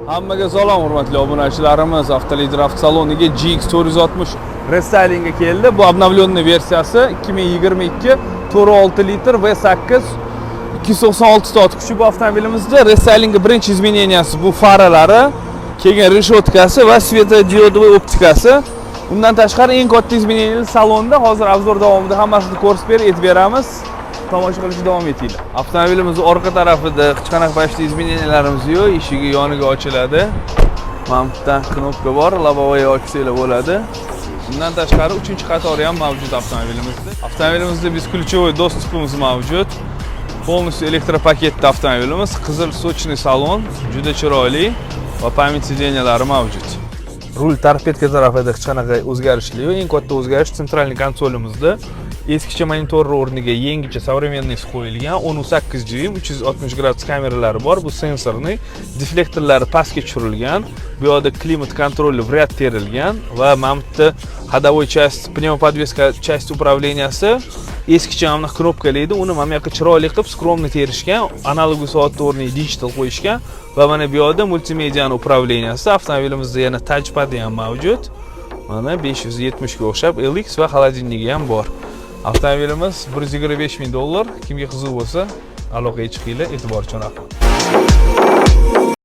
Hammaga salom hurmatli obunachilarimiz. Avtolider avtosaloniga GX460 restylinga keldi. Bu обновленный versiyasi 2022 4.6 litr V8 296 tot kuchi bu avtomobilimizda. Restylinga birinchi izmeneniyasi bu faralari, keyin reshotkasi va svetodiodli optikasi. Undan tashqari eng katta izmeneniya salonda. Hozir obzor davomida hammasini ko'rsatib etib beramiz. Tomosha qilishda davom etinglar. Avtomobilimiz orqa tarafida hech qanaqa boshqa izmeneniyalarimiz yo'q. Eshigi yoniga ochiladi. Mana bu yerda knopka bor, lobovaya ochsanglar bo'ladi. Bundan tashqari 3-qatori ham mavjud avtomobilimizda. Avtomobilimizda beskuluchovoy dostupimiz mavjud. Полностью elektropaketli avtomobilimiz, qizil sochniy salon, juda chiroyli va pamyat sideniyalari mavjud. Rul torpedka tarafida hech qanaqa o'zgarishlar yo'q. Eng katta o'zgarish sentralniy konsolimizda. Eskicha monitor o'rniga yangicha современный qo'yilgan 18 dyuym 360 gradus kameralari bor. Bu sensorli, deflektorlari pastga tushirilgan. Bu yerda klimat kontroli в ряд terilgan va mana bu yerda ходовой часть, pnevmopodveska часть управленияsi eskicha mana knopkalaydi. Uni mana bu yoqqa chiroyli qilib skromni terishgan. Analog soat o'rniga digital qo'yishgan va mana bu yerda multimediani управленияsi. Avtomobilimizda yana touchpad ham mavjud. Mana 570 ga o'xshab LX va xolodilnigi ham bor. Avtomobilimiz $125 ming. Kimga qiziq bo'lsa, aloqaga chiqinglar, e'tibor uchun rahmat.